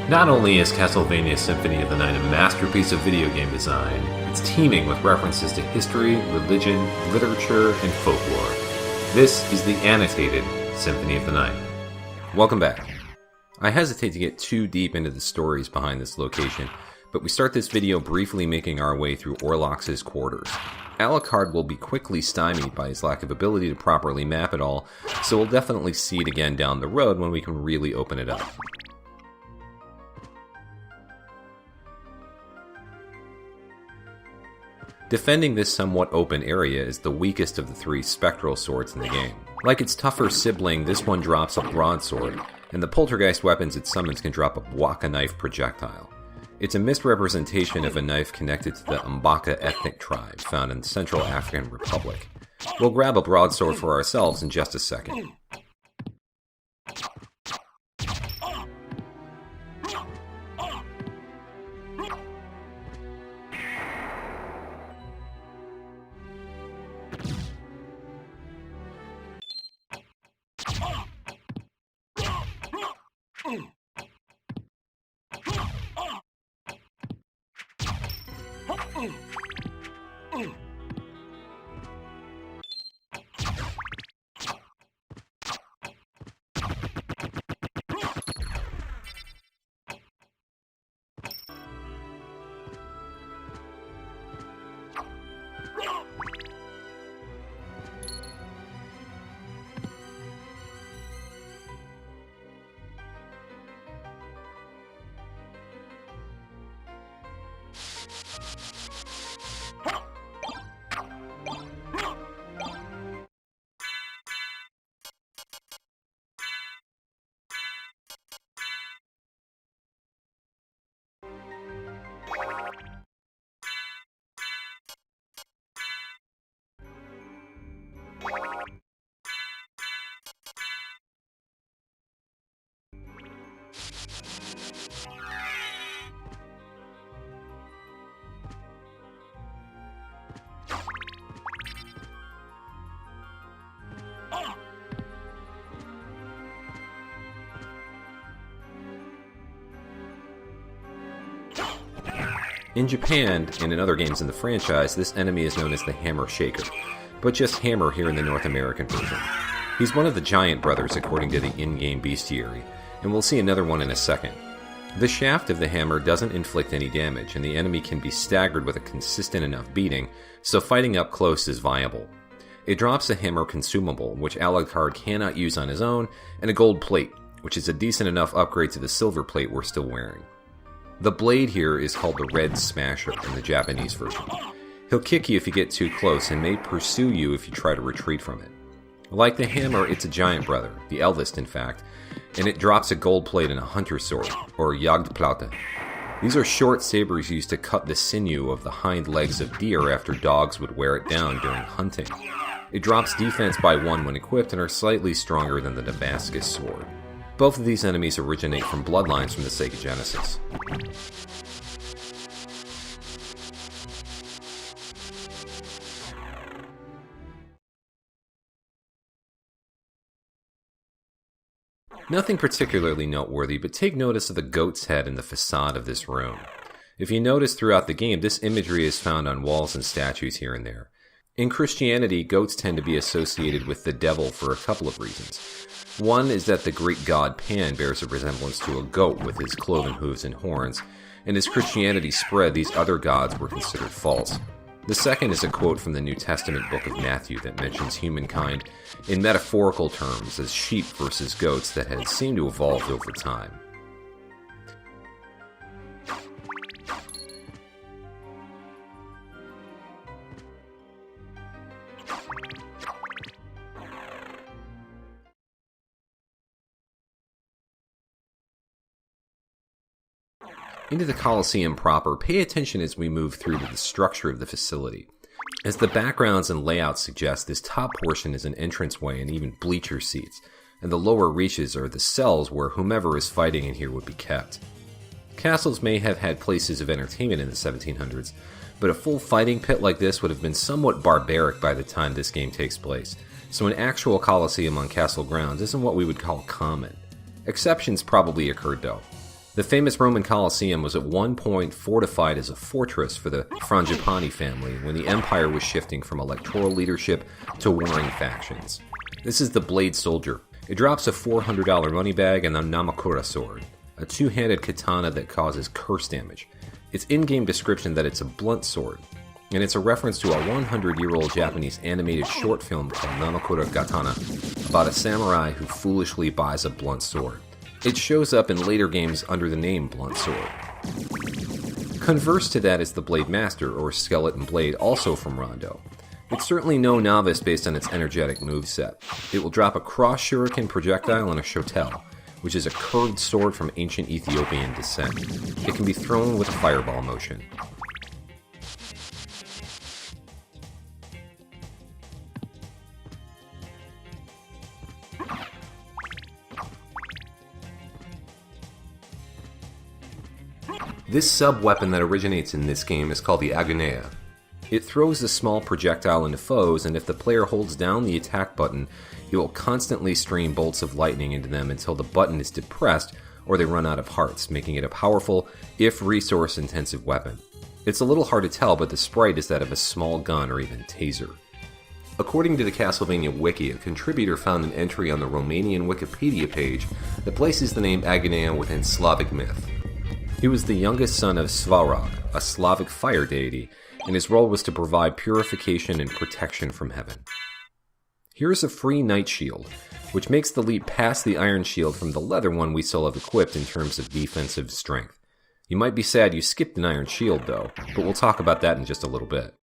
Not only is Castlevania Symphony of the Night a masterpiece of video game design, it's teeming with references to history, religion, literature, and folklore. This is the Annotated Symphony of the Night. Welcome back. I hesitate to get too deep into the stories behind this location, but we start this video briefly making our way through Orlox's quarters. Alucard will be quickly stymied by his lack of ability to properly map it all, so we'll definitely see it again down the road when we can really open it up. Defending this somewhat open area is the weakest of the three spectral swords in the game. Like its tougher sibling, this one drops a broadsword, and the poltergeist weapons it summons can drop a Bwaka knife projectile. It's a misrepresentation of a knife connected to the Mbaka ethnic tribe found in the Central African Republic. We'll grab a broadsword for ourselves in just a second. In Japan, and in other games in the franchise, this enemy is known as the Hammer Shaker, but just Hammer here in the North American version. He's one of the Giant Brothers according to the in-game bestiary, and we'll see another one in a second. The shaft of the hammer doesn't inflict any damage, and the enemy can be staggered with a consistent enough beating, so fighting up close is viable. It drops a hammer consumable, which Alucard cannot use on his own, and a gold plate, which is a decent enough upgrade to the silver plate we're still wearing. The blade here is called the Red Smasher in the Japanese version. He'll kick you if you get too close and may pursue you if you try to retreat from it. Like the hammer, it's a giant brother, the eldest in fact, and it drops a gold plate and a hunter sword, or Jagdplatte. These are short sabers used to cut the sinew of the hind legs of deer after dogs would wear it down during hunting. It drops defense by 1 when equipped and are slightly stronger than the Damascus sword. Both of these enemies originate from bloodlines from the Sega Genesis. Nothing particularly noteworthy, but take notice of the goat's head in the facade of this room. If you notice throughout the game, this imagery is found on walls and statues here and there. In Christianity, goats tend to be associated with the devil for a couple of reasons. One is that the Greek god Pan bears a resemblance to a goat with his cloven hooves and horns, and as Christianity spread, these other gods were considered false. The second is a quote from the New Testament book of Matthew that mentions humankind in metaphorical terms as sheep versus goats that had seemed to evolve over time. Into the Coliseum proper, pay attention as we move through to the structure of the facility. As the backgrounds and layouts suggest, this top portion is an entranceway and even bleacher seats, and the lower reaches are the cells where whomever is fighting in here would be kept. Castles may have had places of entertainment in the 1700s, but a full fighting pit like this would have been somewhat barbaric by the time this game takes place, so an actual Coliseum on castle grounds isn't what we would call common. Exceptions probably occurred though. The famous Roman Coliseum was at one point fortified as a fortress for the Frangipani family when the empire was shifting from electoral leadership to warring factions. This is the Blade Soldier. It drops a $400 money bag and the Namakura sword, a two-handed katana that causes curse damage. It's in-game description that it's a blunt sword, and it's a reference to a 100-year-old Japanese animated short film called Namakura Katana about a samurai who foolishly buys a blunt sword. It shows up in later games under the name Blunt Sword. Converse to that is the Blade Master, or Skeleton Blade, also from Rondo. It's certainly no novice based on its energetic moveset. It will drop a cross shuriken projectile and a shotel, which is a curved sword from ancient Ethiopian descent. It can be thrown with a fireball motion. This sub-weapon that originates in this game is called the Agonea. It throws a small projectile into foes, and if the player holds down the attack button, it will constantly stream bolts of lightning into them until the button is depressed or they run out of hearts, making it a powerful, if resource-intensive weapon. It's a little hard to tell, but the sprite is that of a small gun or even taser. According to the Castlevania Wiki, a contributor found an entry on the Romanian Wikipedia page that places the name Agonea within Slavic myth. He was the youngest son of Svarog, a Slavic fire deity, and his role was to provide purification and protection from heaven. Here's a free Knight Shield, which makes the leap past the Iron Shield from the leather one we still have equipped in terms of defensive strength. You might be sad you skipped an Iron Shield though, but we'll talk about that in just a little bit.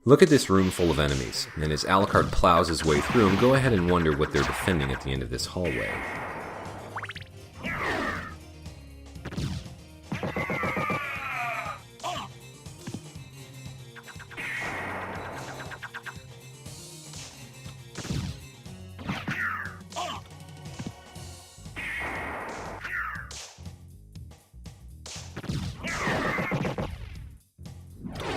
Look at this room full of enemies, and as Alucard plows his way through them, go ahead and wonder what they're defending at the end of this hallway.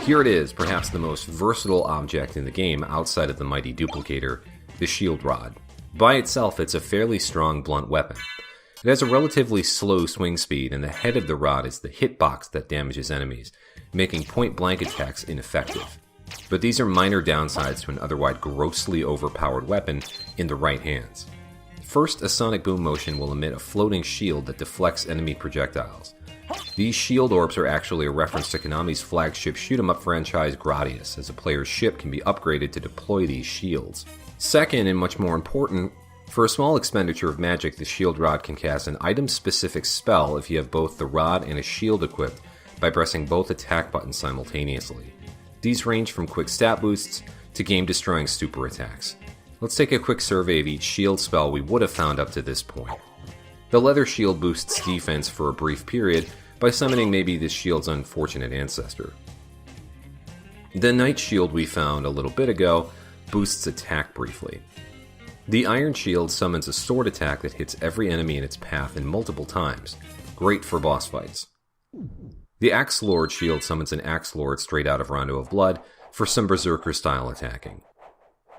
Here it is, perhaps the most versatile object in the game outside of the mighty duplicator, the shield rod. By itself, it's a fairly strong blunt weapon. It has a relatively slow swing speed, and the head of the rod is the hitbox that damages enemies, making point-blank attacks ineffective. But these are minor downsides to an otherwise grossly overpowered weapon in the right hands. First, a sonic boom motion will emit a floating shield that deflects enemy projectiles. These shield orbs are actually a reference to Konami's flagship shoot-'em-up franchise Gradius, as a player's ship can be upgraded to deploy these shields. Second, and much more important, for a small expenditure of magic, the shield rod can cast an item-specific spell if you have both the rod and a shield equipped by pressing both attack buttons simultaneously. These range from quick stat boosts to game-destroying super attacks. Let's take a quick survey of each shield spell we would have found up to this point. The leather shield boosts defense for a brief period by summoning maybe this shield's unfortunate ancestor. The Knight Shield we found a little bit ago boosts attack briefly. The Iron Shield summons a sword attack that hits every enemy in its path and multiple times, great for boss fights. The Axe Lord Shield summons an Axe Lord straight out of Rondo of Blood for some Berserker style attacking.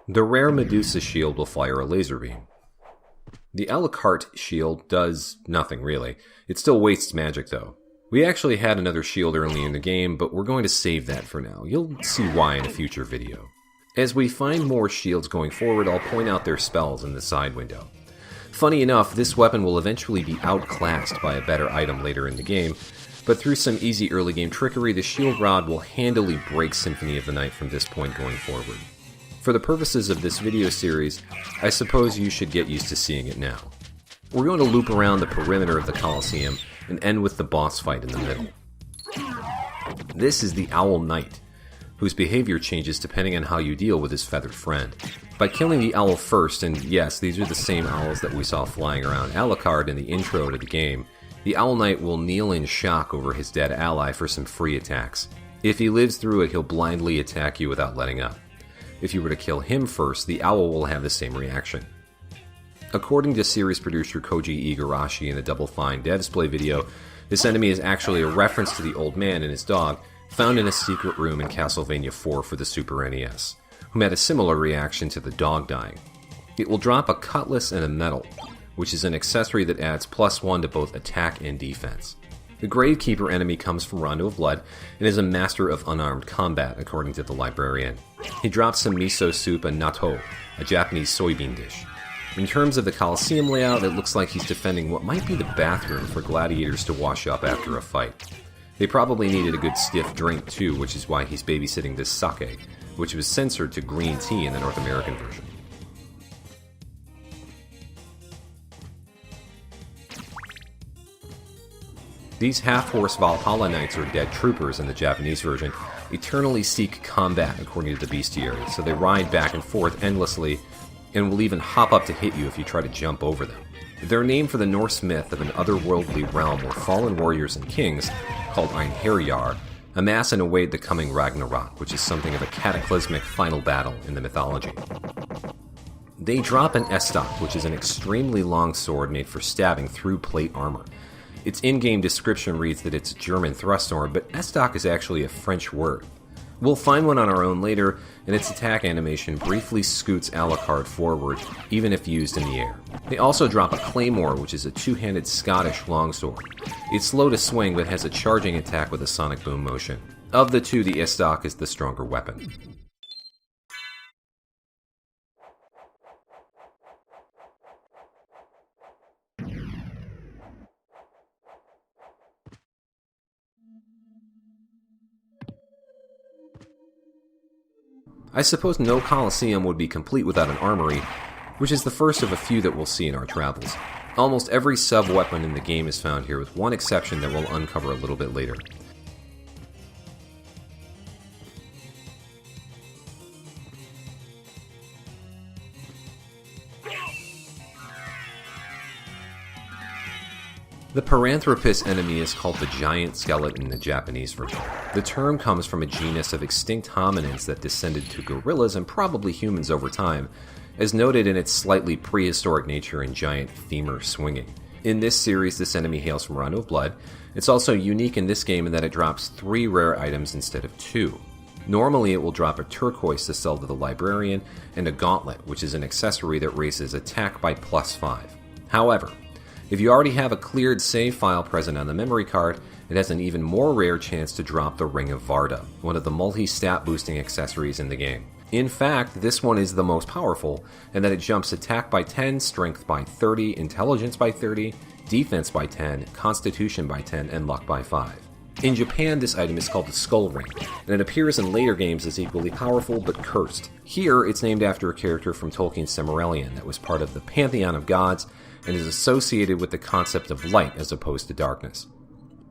The rare Medusa Shield will fire a laser beam. The Alucard shield does nothing really. It still wastes magic though. We actually had another shield early in the game, but we're going to save that for now. You'll see why in a future video. As we find more shields going forward, I'll point out their spells in the side window. Funny enough, this weapon will eventually be outclassed by a better item later in the game, but through some easy early game trickery, the shield rod will handily break Symphony of the Night from this point going forward. For the purposes of this video series, I suppose you should get used to seeing it now. We're going to loop around the perimeter of the Coliseum and end with the boss fight in the middle. This is the Owl Knight, whose behavior changes depending on how you deal with his feathered friend. By killing the owl first, and yes, these are the same owls that we saw flying around Alucard in the intro to the game, The Owl Knight will kneel in shock over his dead ally for some free attacks. If he lives through it, he'll blindly attack you without letting up. If you were to kill him first, the owl will have the same reaction. According to series producer Koji Igarashi in the Double Fine Devsplay video, this enemy is actually a reference to the old man and his dog, found in a secret room in Castlevania 4 for the Super NES, who had a similar reaction to the dog dying. It will drop a cutlass and a medal, which is an accessory that adds +1 to both attack and defense. The Gravekeeper enemy comes from Rondo of Blood and is a master of unarmed combat, according to the librarian. He drops some miso soup and natto, a Japanese soybean dish. In terms of the Coliseum layout, it looks like he's defending what might be the bathroom for gladiators to wash up after a fight. They probably needed a good stiff drink too, which is why he's babysitting this sake, which was censored to green tea in the North American version. These half-horse Valhalla Knights, or dead troopers in the Japanese version, eternally seek combat according to the bestiary, so they ride back and forth endlessly and will even hop up to hit you if you try to jump over them. They're named for the Norse myth of an otherworldly realm where fallen warriors and kings, called Einherjar, amass and await the coming Ragnarok, which is something of a cataclysmic final battle in the mythology. They drop an Estok, which is an extremely long sword made for stabbing through plate armor. Its in-game description reads that it's a German thrust sword, but Estok is actually a French word. We'll find one on our own later, and its attack animation briefly scoots Alucard forward, even if used in the air. They also drop a Claymore, which is a two-handed Scottish longsword. It's slow to swing, but has a charging attack with a sonic boom motion. Of the two, the Estok is the stronger weapon. I suppose no Coliseum would be complete without an Armory, which is the first of a few that we'll see in our travels. Almost every sub-weapon in the game is found here, with one exception that we'll uncover a little bit later. The Paranthropus enemy is called the giant skeleton in the Japanese version. The term comes from a genus of extinct hominids that descended to gorillas and probably humans over time, as noted in its slightly prehistoric nature and giant femur swinging. In this series, this enemy hails from Rondo of Blood. It's also unique in this game in that it drops 3 rare items instead of 2. Normally it will drop a turquoise to sell to the librarian, and a gauntlet, which is an accessory that raises attack by +5. However, if you already have a cleared save file present on the memory card, it has an even more rare chance to drop the Ring of Varda, one of the multi-stat boosting accessories in the game. In fact, this one is the most powerful, in that it jumps attack by 10, strength by 30, intelligence by 30, defense by 10, constitution by 10, and luck by 5. In Japan, this item is called the Skull Ring, and it appears in later games as equally powerful but cursed. Here, it's named after a character from Tolkien's Silmarillion that was part of the Pantheon of Gods and is associated with the concept of light as opposed to darkness.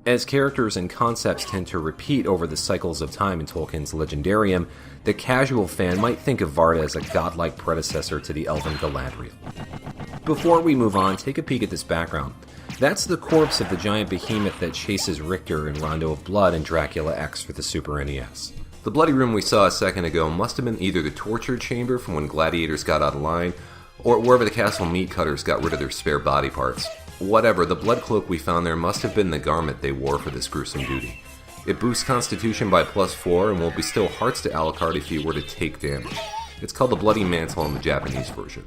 As characters and concepts tend to repeat over the cycles of time in Tolkien's Legendarium, the casual fan might think of Varda as a godlike predecessor to the elven Galadriel. Before we move on, take a peek at this background. That's the corpse of the giant behemoth that chases Richter in Rondo of Blood and Dracula X for the Super NES. The bloody room we saw a second ago must have been either the torture chamber from when gladiators got out of line, or wherever the castle meat cutters got rid of their spare body parts. Whatever, the blood cloak we found there must have been the garment they wore for this gruesome duty. It boosts constitution by +4 and will bestow hearts to Alucard if he were to take damage. It's called the Bloody Mantle in the Japanese version.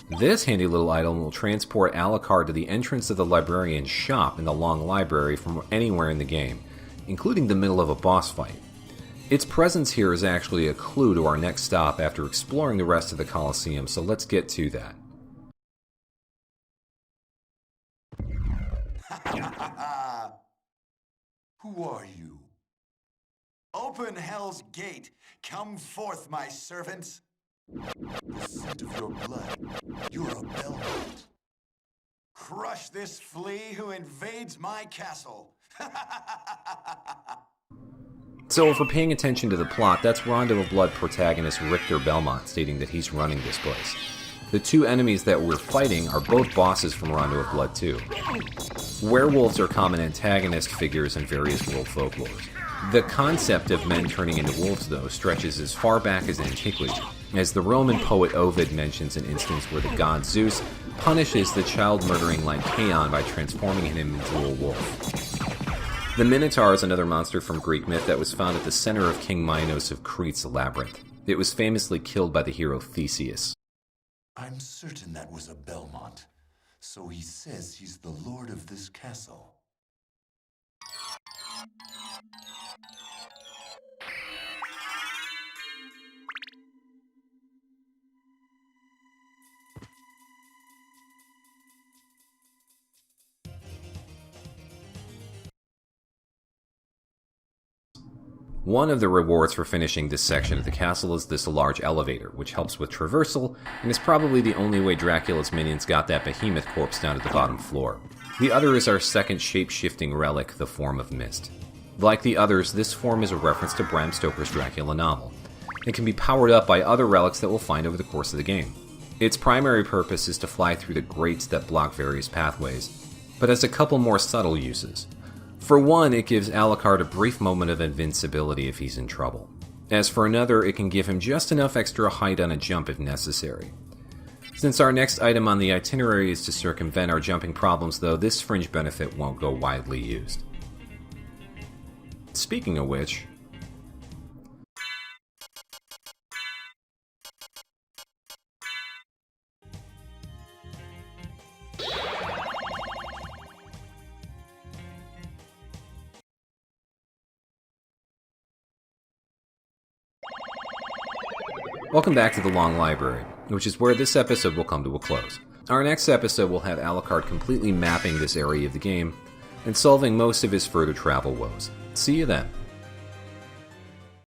This handy little item will transport Alucard to the entrance of the librarian's shop in the Long Library from anywhere in the game, including the middle of a boss fight. Its presence here is actually a clue to our next stop after exploring the rest of the Coliseum, so let's get to that. Who are you? Open Hell's Gate! Come forth, my servants! The scent of your blood. You're a Belmont. Crush this flea who invades my castle! So if we're paying attention to the plot, that's Rondo of Blood protagonist Richter Belmont stating that he's running this place. The two enemies that we're fighting are both bosses from Rondo of Blood 2. Werewolves are common antagonist figures in various world folklores. The concept of men turning into wolves, though, stretches as far back as antiquity, as the Roman poet Ovid mentions an instance where the god Zeus punishes the child-murdering Lycaon by transforming him into a wolf. The Minotaur is another monster from Greek myth that was found at the center of King Minos of Crete's labyrinth. It was famously killed by the hero Theseus. I'm certain that was a Belmont, so he says he's the lord of this castle. One of the rewards for finishing this section of the castle is this large elevator, which helps with traversal, and is probably the only way Dracula's minions got that behemoth corpse down to the bottom floor. The other is our second shape-shifting relic, the Form of Mist. Like the others, this form is a reference to Bram Stoker's Dracula novel. It can be powered up by other relics that we'll find over the course of the game. Its primary purpose is to fly through the grates that block various pathways, but has a couple more subtle uses. For one, it gives Alucard a brief moment of invincibility if he's in trouble. As for another, it can give him just enough extra height on a jump if necessary. Since our next item on the itinerary is to circumvent our jumping problems, though, this fringe benefit won't go widely used. Speaking of which, welcome back to the Long Library, which is where this episode will come to a close. Our next episode will have Alucard completely mapping this area of the game and solving most of his further travel woes. See you then.